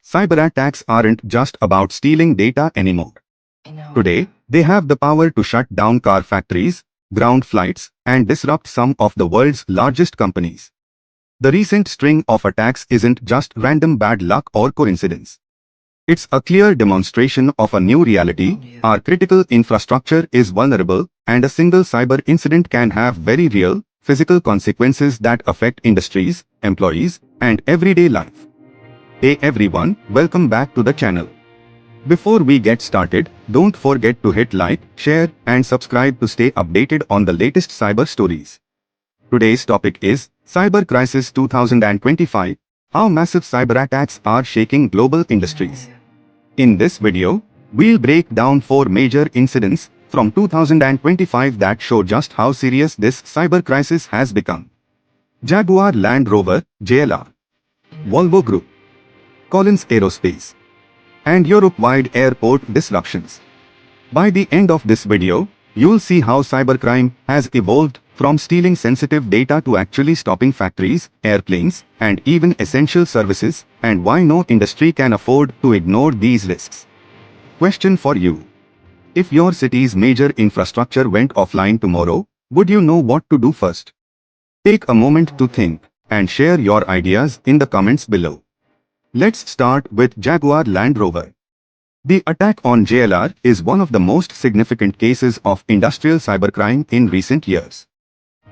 Cyberattacks aren't just about stealing data anymore. Today, they have the power to shut down car factories, ground flights, and disrupt some of the world's largest companies. The recent string of attacks isn't just random bad luck or coincidence. It's a clear demonstration of a new reality. Our critical infrastructure is vulnerable, and a single cyber incident can have very real, physical consequences that affect industries, employees, and everyday life. Hey everyone, welcome back to the channel. Before we get started, don't forget to hit like, share, and subscribe to stay updated on the latest cyber stories. Today's topic is Cyber Crisis 2025, how massive cyber attacks are shaking global industries. In this video, we'll break down 4 major incidents from 2025 that show just how serious this cyber crisis has become. Jaguar Land Rover, JLR, Volvo Group, Collins Aerospace, and Europe-wide airport disruptions. By the end of this video, you'll see how cybercrime has evolved from stealing sensitive data to actually stopping factories, airplanes, and even essential services, and why no industry can afford to ignore these risks. Question for you. If your city's major infrastructure went offline tomorrow, would you know what to do first? Take a moment to think, and share your ideas in the comments below. Let's start with Jaguar Land Rover. The attack on JLR is one of the most significant cases of industrial cybercrime in recent years.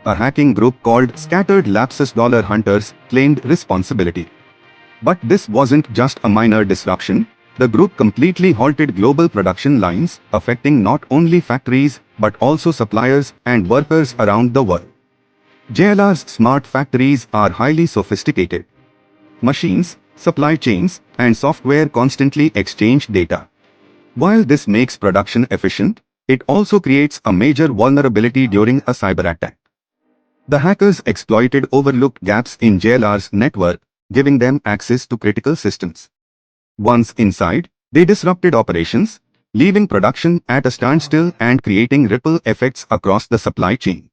A hacking group called Scattered Lapsus Dollar Hunters claimed responsibility. But this wasn't just a minor disruption. The group completely halted global production lines, affecting not only factories but also suppliers and workers around the world. JLR's smart factories are highly sophisticated. Machines, supply chains, and software constantly exchange data. While this makes production efficient, it also creates a major vulnerability during a cyber attack. The hackers exploited overlooked gaps in JLR's network, giving them access to critical systems. Once inside, they disrupted operations, leaving production at a standstill and creating ripple effects across the supply chain.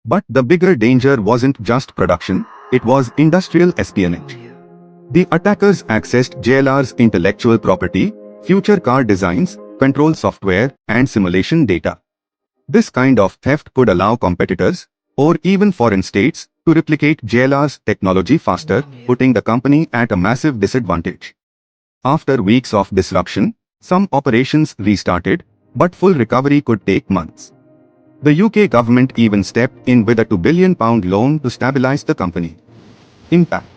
But the bigger danger wasn't just production, it was industrial espionage. The attackers accessed JLR's intellectual property, future car designs, control software, and simulation data. This kind of theft could allow competitors, or even foreign states, to replicate JLR's technology faster, putting the company at a massive disadvantage. After weeks of disruption, some operations restarted, but full recovery could take months. The UK government even stepped in with a £2 billion loan to stabilize the company. Impact: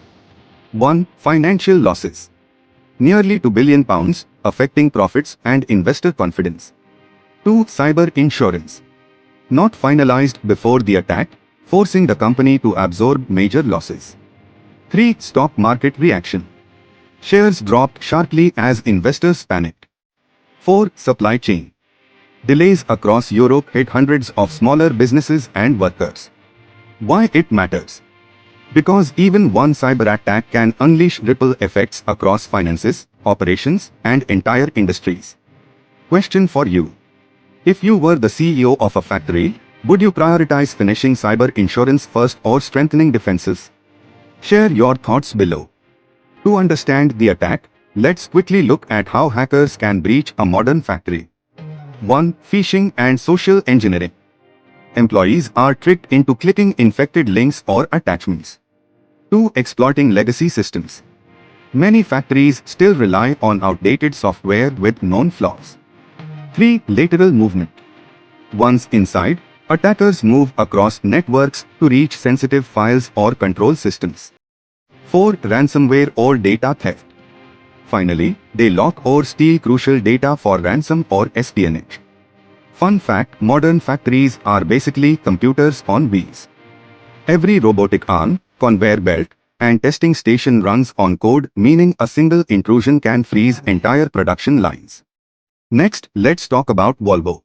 1. Financial losses. Nearly £2 billion, affecting profits and investor confidence. 2. Cyber insurance. Not finalized before the attack, forcing the company to absorb major losses. 3. Stock market reaction. Shares dropped sharply as investors panicked. 4. Supply chain. Delays across Europe hit hundreds of smaller businesses and workers. Why it matters? Because even one cyber attack can unleash ripple effects across finances, operations, and entire industries. Question for you. If you were the CEO of a factory, would you prioritize finishing cyber insurance first or strengthening defenses? Share your thoughts below. To understand the attack, let's quickly look at how hackers can breach a modern factory. 1. Phishing and social engineering. Employees are tricked into clicking infected links or attachments. 2. Exploiting legacy systems. Many factories still rely on outdated software with known flaws. 3. Lateral movement. Once inside, attackers move across networks to reach sensitive files or control systems. 4. Ransomware or data theft. Finally, they lock or steal crucial data for ransom or espionage. Fun fact: modern factories are basically computers on wheels. Every robotic arm, conveyor belt, and testing station runs on code, meaning a single intrusion can freeze entire production lines. Next, let's talk about Volvo.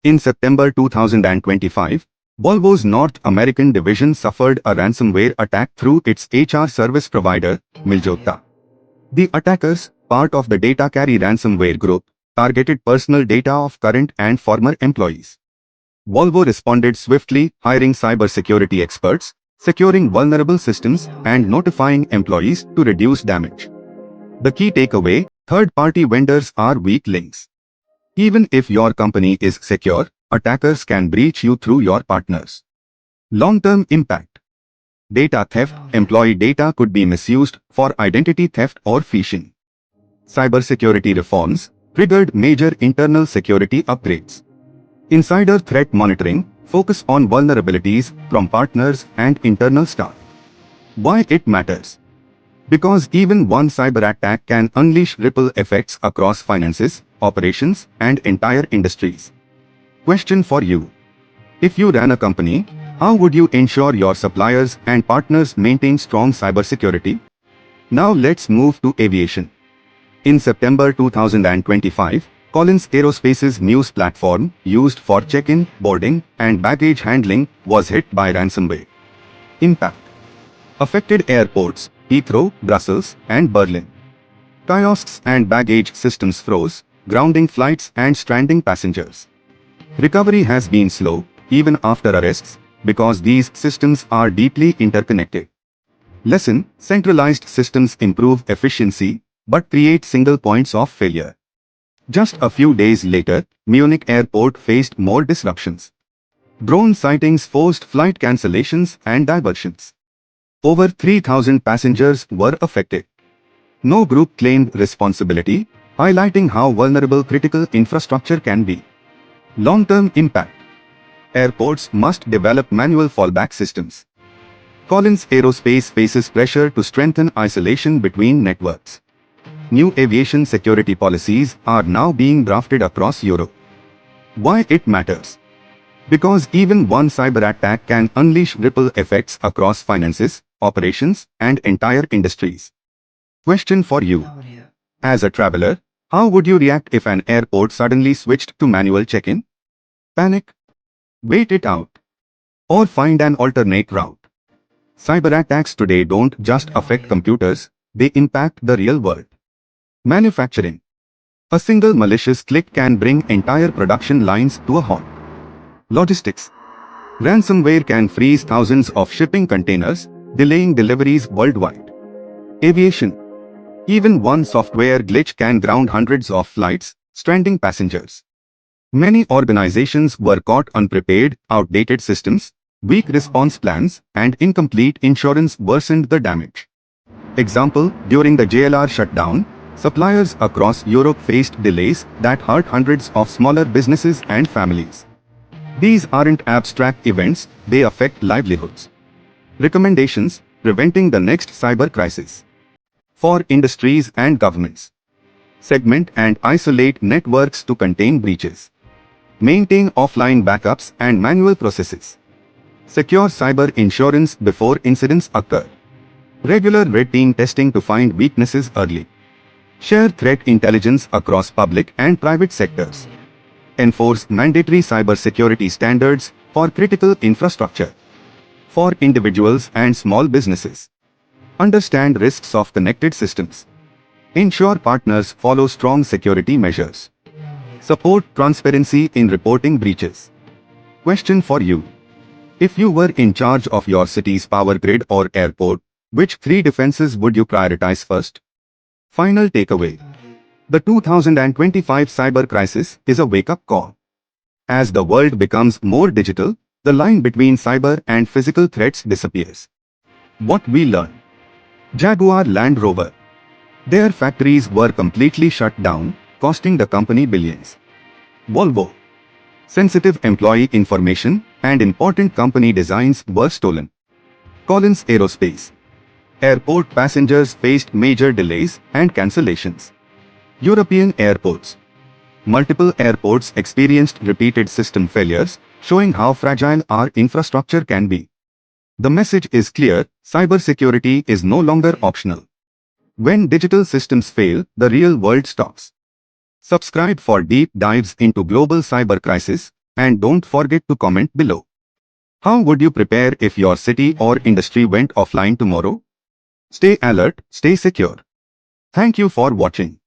In September 2025, Volvo's North American division suffered a ransomware attack through its HR service provider, Miljota. The attackers, part of the Data Carry ransomware group, targeted personal data of current and former employees. Volvo responded swiftly, hiring cybersecurity experts, securing vulnerable systems, and notifying employees to reduce damage. The key takeaway: third-party vendors are weak links. Even if your company is secure, attackers can breach you through your partners. Long-term impact: data theft. Employee data could be misused for identity theft or phishing. Cybersecurity reforms triggered major internal security upgrades. Insider threat monitoring focus on vulnerabilities from partners and internal staff. Why it matters? Because even one cyber attack can unleash ripple effects across finances, operations, and entire industries. Question for you: if you ran a company, how would you ensure your suppliers and partners maintain strong cybersecurity? Now let's move to aviation. In September 2025, Collins Aerospace's news platform, used for check-in, boarding, and baggage handling, was hit by ransomware. Impact: affected airports, Heathrow, Brussels, and Berlin. Kiosks and baggage systems froze, grounding flights and stranding passengers. Recovery has been slow, even after arrests, because these systems are deeply interconnected. Lesson: centralized systems improve efficiency, but create single points of failure. Just a few days later, Munich airport faced more disruptions. Drone sightings forced flight cancellations and diversions. Over 3,000 passengers were affected. No group claimed responsibility, highlighting how vulnerable critical infrastructure can be. Long-term impact: airports must develop manual fallback systems. Collins Aerospace faces pressure to strengthen isolation between networks. New aviation security policies are now being drafted across Europe. Why it matters? Because even one cyber attack can unleash ripple effects across finances, operations, and entire industries. Question for you: as a traveler, how would you react if an airport suddenly switched to manual check-in? Panic? Wait it out? Or find an alternate route? Cyber attacks today don't just affect computers, they impact the real world. Manufacturing: a single malicious click can bring entire production lines to a halt. Logistics: ransomware can freeze thousands of shipping containers, delaying deliveries worldwide. Aviation: even one software glitch can ground hundreds of flights, stranding passengers. Many organizations were caught unprepared. Outdated systems, weak response plans, and incomplete insurance worsened the damage. Example: during the JLR shutdown, suppliers across Europe faced delays that hurt hundreds of smaller businesses and families. These aren't abstract events, they affect livelihoods. Recommendations: preventing the next cyber crisis. For industries and governments: segment and isolate networks to contain breaches. Maintain offline backups and manual processes. Secure cyber insurance before incidents occur. Regular red team testing to find weaknesses early. Share threat intelligence across public and private sectors. Enforce mandatory cybersecurity standards for critical infrastructure. For individuals and small businesses: understand risks of connected systems. Ensure partners follow strong security measures. Support transparency in reporting breaches. Question for you: if you were in charge of your city's power grid or airport, which three defenses would you prioritize first? Final takeaway: the 2025 cyber crisis is a wake-up call. As the world becomes more digital, the line between cyber and physical threats disappears. What we learn: Jaguar Land Rover. Their factories were completely shut down, costing the company billions. Volvo. Sensitive employee information and important company designs were stolen. Collins Aerospace. Airport passengers faced major delays and cancellations. European airports. Multiple airports experienced repeated system failures, showing how fragile our infrastructure can be. The message is clear: cybersecurity is no longer optional. When digital systems fail, the real world stops. Subscribe for deep dives into global cyber crisis, and don't forget to comment below. How would you prepare if your city or industry went offline tomorrow? Stay alert, stay secure. Thank you for watching.